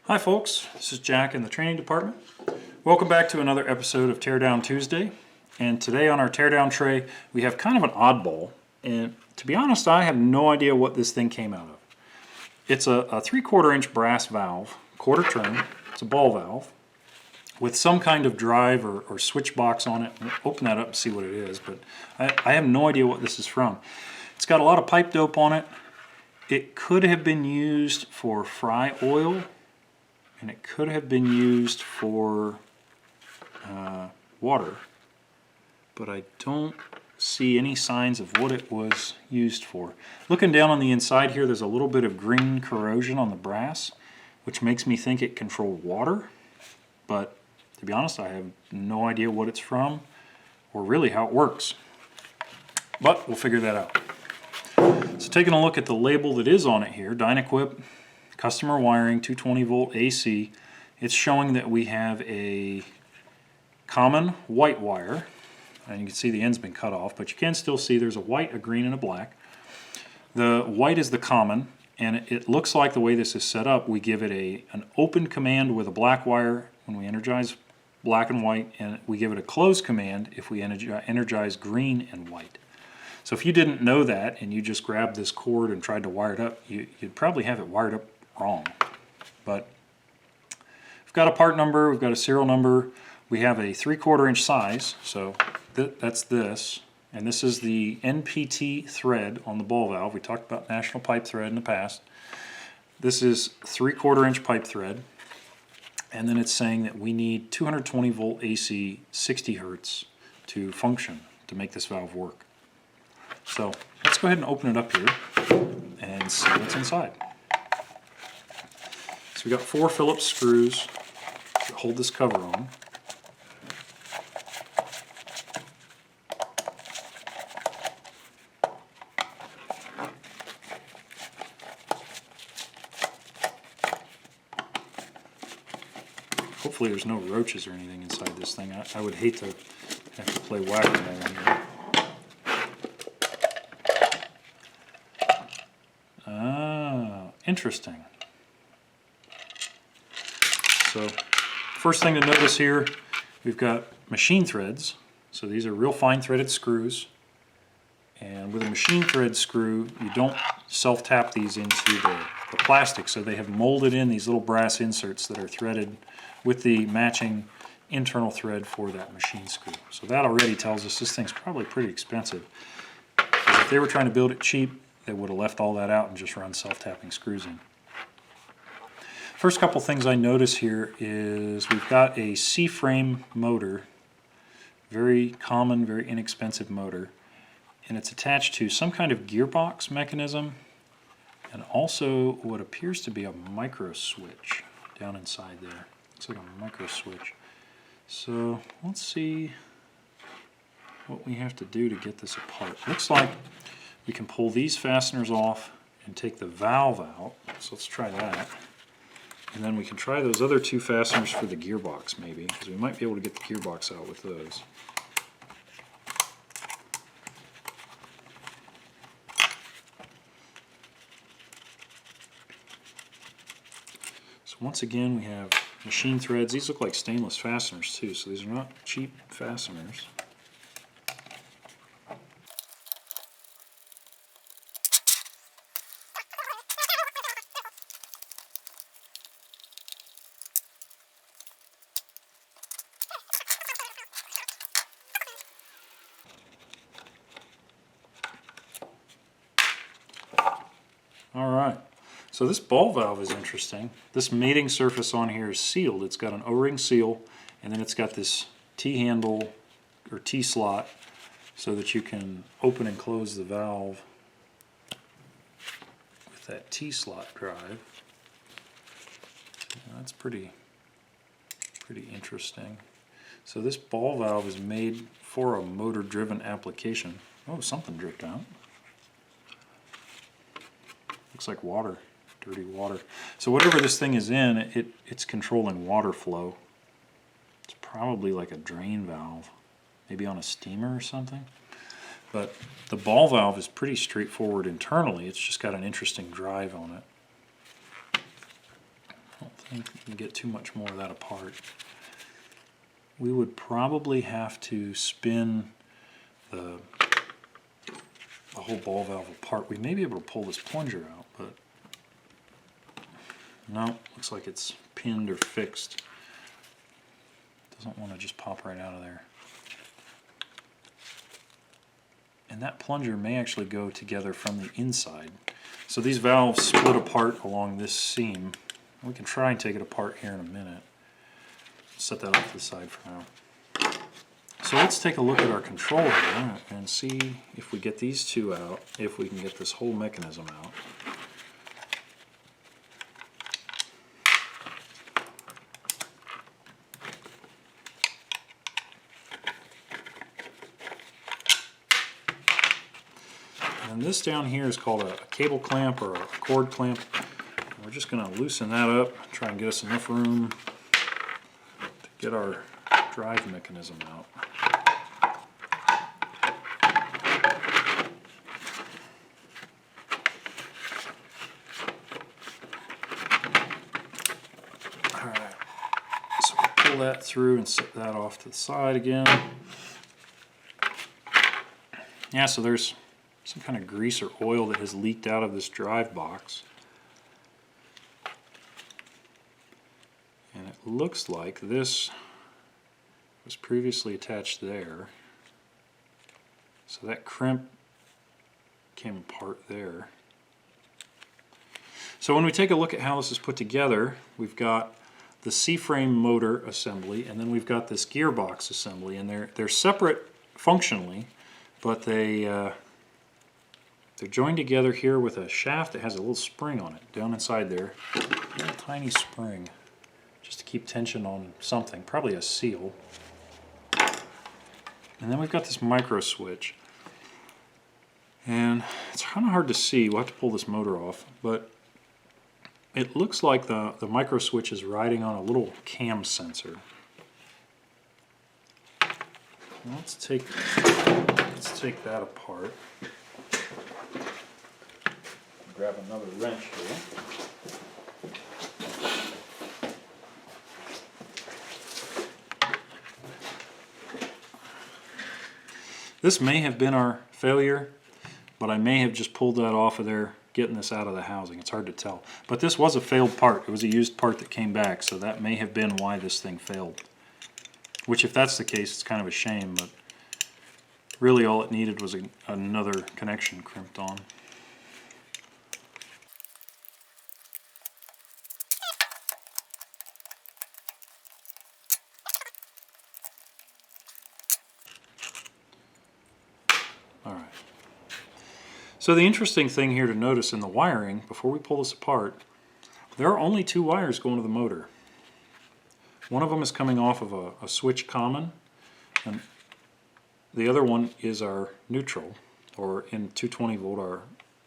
Hi folks, this is Jack in the training department. Welcome back to another episode of Teardown Tuesday. And today on our teardown tray we have kind of an oddball, and to be honest I have no idea what this thing came out of. It's a 3/4 inch brass valve, quarter turn. It's a ball valve with some kind of drive or switch box on it. We'll open that up and see what it is, but I have no idea what this is from. It's got a lot of pipe dope on it. It could have been used for fry oil, and it could have been used for water, but I don't see any signs of what it was used for. Looking down on the inside here, there's a little bit of green corrosion on the brass, which makes me think it controlled water, but to be honest I have no idea what it's from or really how it works, but we'll figure that out. So taking a look at the label that is on it here, Dynaquip customer wiring 220 volt AC, it's showing that we have a common white wire, and you can see the end's been cut off, but you can still see there's a white, a green, and a black. The white is the common, and it looks like the way this is set up, we give it an open command with a black wire when we energize black and white, and we give it a closed command if we energize green and white. So if you didn't know that and you just grabbed this cord and tried to wire it up, you'd probably have it wired up wrong. But we've got a part number, we've got a serial number, we have a 3/4 inch size, so that's this, and this is the NPT thread on the ball valve. We talked about national pipe thread in the past. This is 3/4 inch pipe thread, and then it's saying that we need 220 volt AC 60 hertz to function, to make this valve work. So let's go ahead and open it up here and see what's inside. So we got 4 Phillips screws to hold this cover on. Hopefully there's no roaches or anything inside this thing. I would hate to have to play whack-a-mole here. Interesting. So first thing to notice here, we've got machine threads. So these are real fine threaded screws, and with a machine thread screw you don't self-tap these into the plastic, so they have molded in these little brass inserts that are threaded with the matching internal thread for that machine screw. So that already tells us this thing's probably pretty expensive. If they were trying to build it cheap, they would have left all that out and just run self-tapping screws in. First couple things I notice here is we've got a C-frame motor, very common, very inexpensive motor, and it's attached to some kind of gearbox mechanism and also what appears to be a micro switch down inside there. Looks like a micro switch. So let's see what we have to do to get this apart. Looks like we can pull these fasteners off and take the valve out, so let's try that. And then we can try those other 2 fasteners for the gearbox maybe, because we might be able to get the gearbox out with those. So once again we have machine threads. These look like stainless fasteners too, so these are not cheap fasteners. Alright, so this ball valve is interesting. This mating surface on here is sealed. It's got an O-ring seal, and then it's got this T-handle or T-slot so that you can open and close the valve with that T-slot drive. That's pretty interesting. So this ball valve is made for a motor-driven application. Oh, something dripped out. Looks like water, dirty water. So whatever this thing is in, it's controlling water flow. It's probably like a drain valve, maybe on a steamer or something. But the ball valve is pretty straightforward internally. It's just got an interesting drive on it. I don't think we can get too much more of that apart. We would probably have to spin the whole ball valve apart. We may be able to pull this plunger out, but no, looks like it's pinned or fixed. Doesn't want to just pop right out of there. And that plunger may actually go together from the inside. So these valves split apart along this seam. We can try and take it apart here in a minute. Set that off to the side for now. So let's take a look at our controller and see if we get these two out, if we can get this whole mechanism out. And this down here is called a cable clamp or a cord clamp. We're just going to loosen that up, try and get us enough room to get our drive mechanism out. Alright, so we'll pull that through and set that off to the side again. Yeah, so there's some kind of grease or oil that has leaked out of this drive box. And it looks like this was previously attached there. So that crimp came apart there. So when we take a look at how this is put together, we've got the C-frame motor assembly, and then we've got this gearbox assembly, and they're separate functionally, but they're joined together here with a shaft that has a little spring on it down inside there. A little tiny spring just to keep tension on something, probably a seal. And then we've got this micro switch. And it's kind of hard to see. We'll have to pull this motor off, but it looks like the micro switch is riding on a little cam sensor. Let's take that apart. Grab another wrench here. This may have been our failure, but I may have just pulled that off of there, getting this out of the housing. It's hard to tell. But this was a failed part. It was a used part that came back, so that may have been why this thing failed. Which, if that's the case, it's kind of a shame, but really all it needed was another connection crimped on. Alright. So the interesting thing here to notice in the wiring, before we pull this apart, there are only two wires going to the motor. One of them is coming off of a switch common, and the other one is our neutral, or in 220 volt our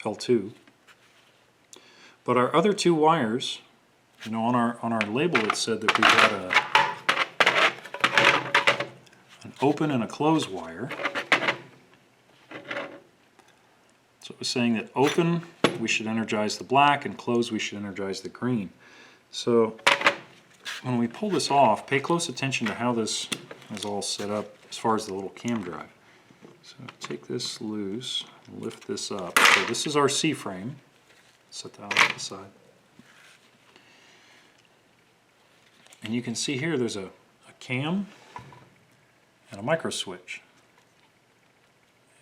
L2. But our other two wires, you know, on our label it said that we had an open and a close wire. So it was saying that open we should energize the black, and close we should energize the green. So when we pull this off, pay close attention to how this is all set up as far as the little cam drive. So take this loose, lift this up. So this is our C-frame. Set that off to the side. And you can see here there's a cam and a micro switch.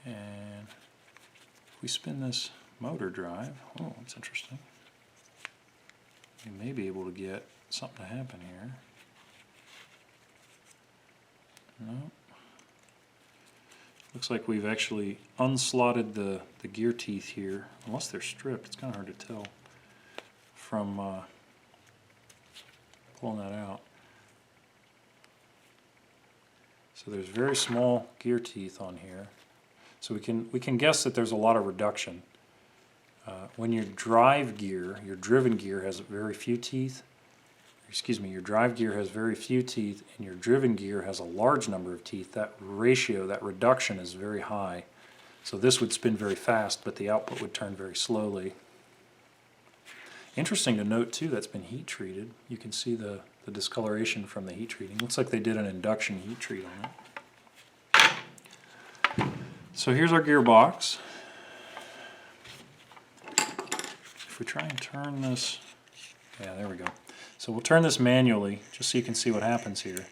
And if we spin this motor drive, oh, that's interesting. You may be able to get something to happen here. No. Looks like we've actually unslotted the gear teeth here, unless they're stripped. It's kind of hard to tell from pulling that out. So there's very small gear teeth on here. So we can guess that there's a lot of reduction. When your drive gear, your driven gear has very few teeth, excuse me, your drive gear has very few teeth and your driven gear has a large number of teeth, that ratio, that reduction is very high. So this would spin very fast, but the output would turn very slowly. Interesting to note too, that's been heat treated. You can see the discoloration from the heat treating. Looks like they did an induction heat treat on it. So here's our gearbox. If we try and turn this, yeah, there we go. So we'll turn this manually just so you can see what happens here.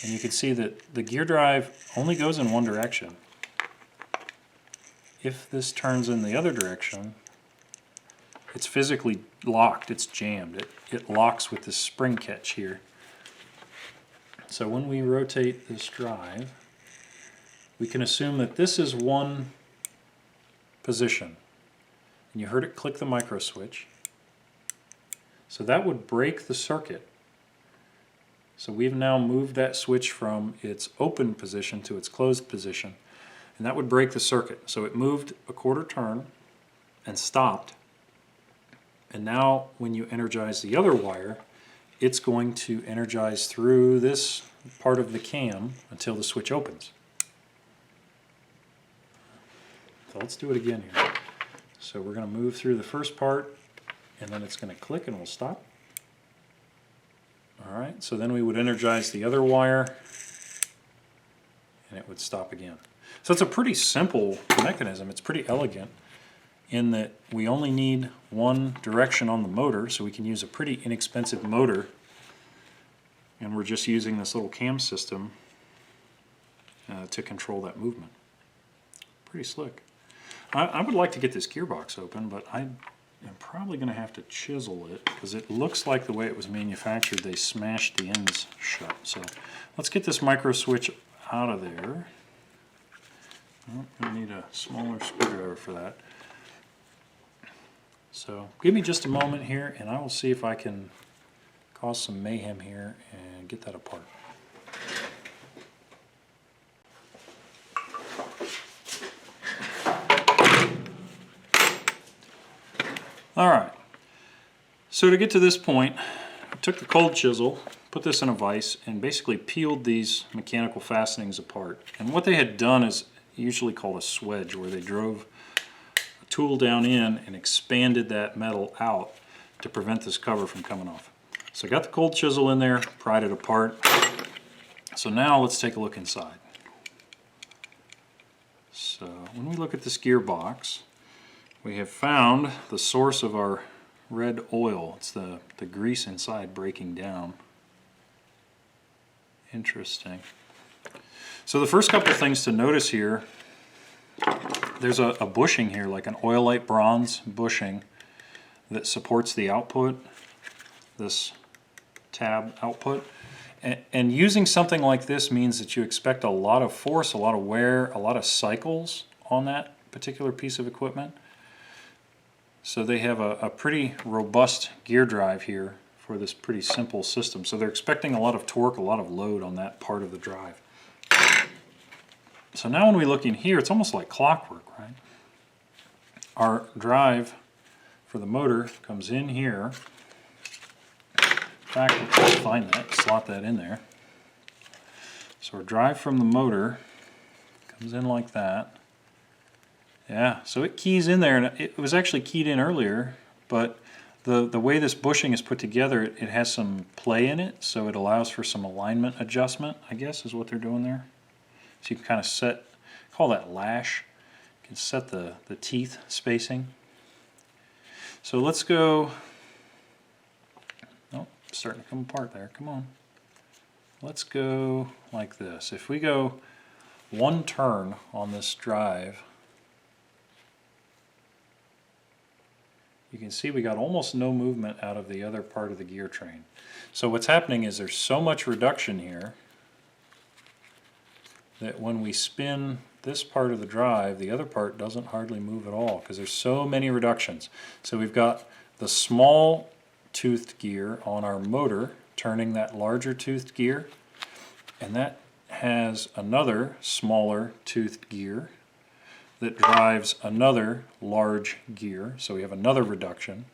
And you can see that the gear drive only goes in one direction. If this turns in the other direction, it's physically locked, it's jammed. It locks with this spring catch here. So when we rotate this drive, we can assume that this is one position. And you heard it click the micro switch. So that would break the circuit. So we've now moved that switch from its open position to its closed position. And that would break the circuit. So it moved a quarter turn and stopped. And now when you energize the other wire, it's going to energize through this part of the cam until the switch opens. So let's do it again here. So we're going to move through the first part, and then it's going to click and we'll stop. Alright, so then we would energize the other wire, and it would stop again. So it's a pretty simple mechanism. It's pretty elegant in that we only need one direction on the motor, so we can use a pretty inexpensive motor, and we're just using this little cam system to control that movement. Pretty slick. I would like to get this gearbox open, but I am probably going to have to chisel it because it looks like the way it was manufactured they smashed the ends shut. So let's get this micro switch out of there. I'm going to need a smaller screwdriver for that. So give me just a moment here and I will see if I can cause some mayhem here and get that apart. Alright, so to get to this point, I took the cold chisel, put this in a vise, and basically peeled these mechanical fastenings apart. And what they had done is usually called a swedge, where they drove a tool down in and expanded that metal out to prevent this cover from coming off. So I got the cold chisel in there, pried it apart. So now let's take a look inside. So when we look at this gearbox, we have found the source of our red oil. It's the grease inside breaking down. Interesting. So the first couple of things to notice here, there's a bushing here, like an oilite bronze bushing that supports the output, this tab output. And using something like this means that you expect a lot of force, a lot of wear, a lot of cycles on that particular piece of equipment. So they have a pretty robust gear drive here for this pretty simple system. So they're expecting a lot of torque, a lot of load on that part of the drive. So now when we look in here, it's almost like clockwork, right? Our drive for the motor comes in here. In fact, let's find that, slot that in there. So our drive from the motor comes in like that. Yeah, so it keys in there, and it was actually keyed in earlier, but the way this bushing is put together, it has some play in it, so it allows for some alignment adjustment, I guess, is what they're doing there. So you can kind of set, call that lash. You can set the teeth spacing. So let's go, oh, it's starting to come apart there, come on. Let's go like this. If we go one turn on this drive, you can see we got almost no movement out of the other part of the gear train. So what's happening is there's so much reduction here that when we spin this part of the drive, the other part doesn't hardly move at all because there's so many reductions. So we've got the small toothed gear on our motor turning that larger toothed gear, and that has another smaller toothed gear that drives another large gear, so we have another reduction,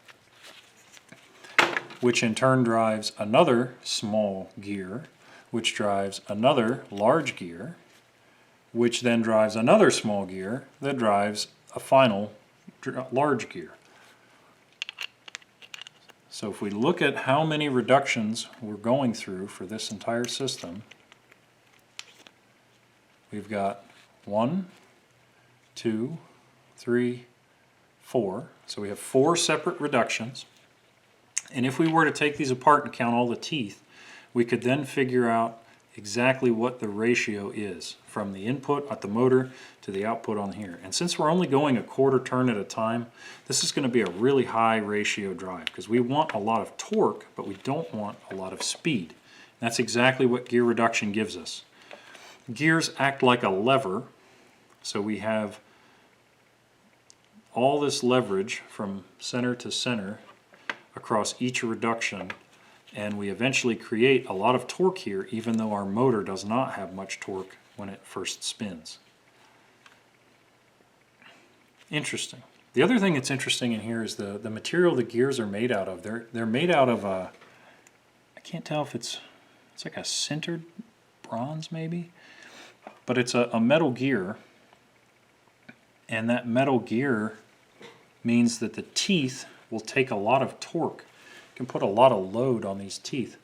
which in turn drives another small gear, which drives another large gear, which then drives another small gear that drives a final large gear. So if we look at how many reductions we're going through for this entire system, we've got 1, 2, 3, 4. So we have 4 separate reductions. And if we were to take these apart and count all the teeth, we could then figure out exactly what the ratio is from the input at the motor to the output on here. And since we're only going a quarter turn at a time, this is going to be a really high ratio drive because we want a lot of torque, but we don't want a lot of speed. And that's exactly what gear reduction gives us. Gears act like a lever, so we have all this leverage from center to center across each reduction, and we eventually create a lot of torque here, even though our motor does not have much torque when it first spins. Interesting. The other thing that's interesting in here is the material the gears are made out of. They're made out of I can't tell if it's like a sintered bronze maybe, but it's a metal gear, and that metal gear means that the teeth will take a lot of torque. You can put a lot of load on these teeth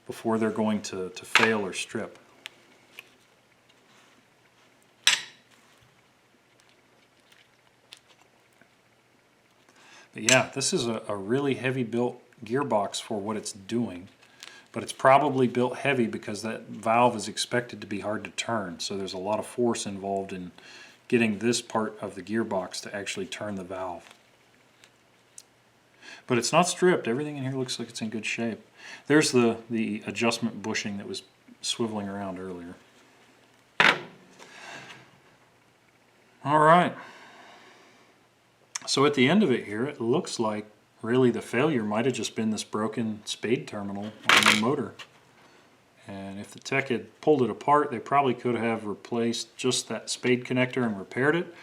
before they're going to fail or strip. But yeah, this is a really heavy built gearbox for what it's doing, but it's probably built heavy because that valve is expected to be hard to turn, so there's a lot of force involved in getting this part of the gearbox to actually turn the valve. But it's not stripped. Everything in here looks like it's in good shape. There's the adjustment bushing that was swiveling around earlier. All right. So at the end of it here, it looks like really the failure might have just been this broken spade terminal on the motor. And if the tech had pulled it apart, they probably could have replaced just that spade connector and repaired it.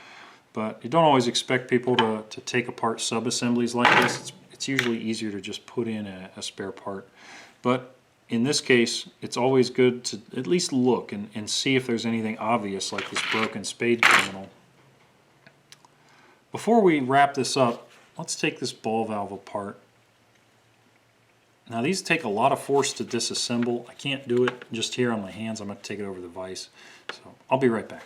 But you don't always expect people to take apart sub-assemblies like this. It's usually easier to just put in a spare part. But in this case, it's always good to at least look and see if there's anything obvious like this broken spade terminal. Before we wrap this up, let's take this ball valve apart. Now these take a lot of force to disassemble. I can't do it just here on my hands. I'm going to take it over the vise. So I'll be right back.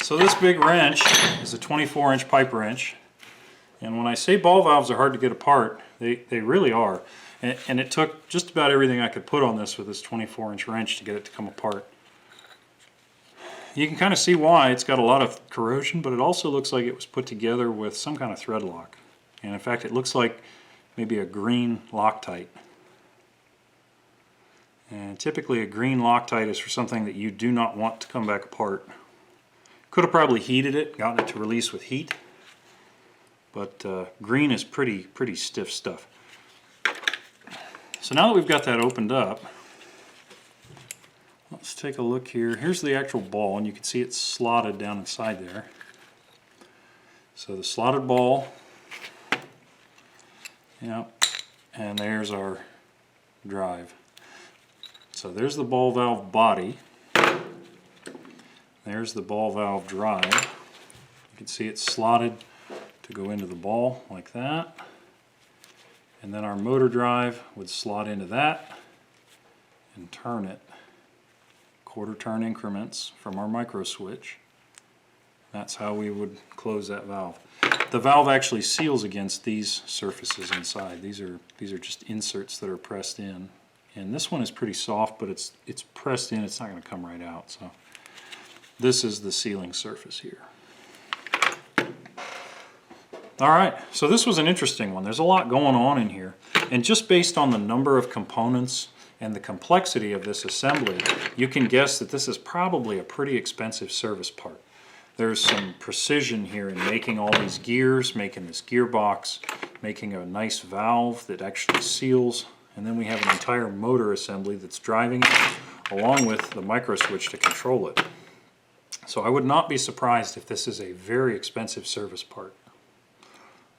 So this big wrench is a 24-inch pipe wrench, and when I say ball valves are hard to get apart, they really are. And it took just about everything I could put on this with this 24-inch wrench to get it to come apart. You can kind of see why. It's got a lot of corrosion, but it also looks like it was put together with some kind of thread lock. And in fact, it looks like maybe a green Loctite. And typically a green Loctite is for something that you do not want to come back apart. Could have probably heated it, gotten it to release with heat, but green is pretty stiff stuff. So now that we've got that opened up, let's take a look here. Here's the actual ball, and you can see it's slotted down inside there. So the slotted ball, yep, and there's our drive. So there's the ball valve body. There's the ball valve drive. You can see it's slotted to go into the ball like that. And then our motor drive would slot into that and turn it quarter turn increments from our micro switch. That's how we would close that valve. The valve actually seals against these surfaces inside. These are just inserts that are pressed in. And this one is pretty soft, but it's pressed in. It's not going to come right out. So this is the sealing surface here. All right, so this was an interesting one. There's a lot going on in here. And just based on the number of components and the complexity of this assembly, you can guess that this is probably a pretty expensive service part. There's some precision here in making all these gears, making this gearbox, making a nice valve that actually seals, and then we have an entire motor assembly that's driving it, along with the micro switch to control it. So I would not be surprised if this is a very expensive service part.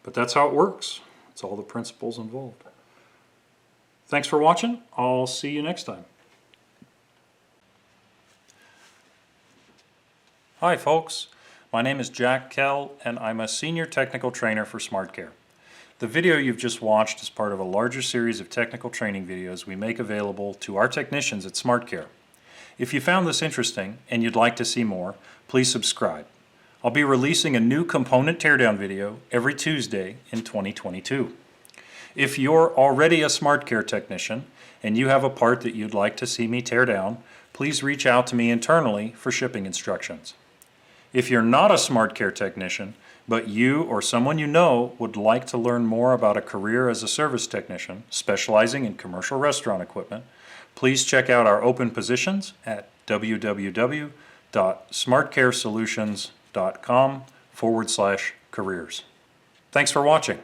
But that's how it works. It's all the principles involved. Thanks for watching. I'll see you next time. Hi folks, my name is Jack Kell and I'm a Senior Technical Trainer for SmartCare. The video you've just watched is part of a larger series of technical training videos we make available to our technicians at SmartCare. If you found this interesting and you'd like to see more, please subscribe. I'll be releasing a new component teardown video every Tuesday in 2022. If you're already a SmartCare technician and you have a part that you'd like to see me tear down, please reach out to me internally for shipping instructions. If you're not a SmartCare technician, but you or someone you know would like to learn more about a career as a service technician specializing in commercial restaurant equipment, please check out our open positions at www.smartcaresolutions.com/careers. Thanks for watching.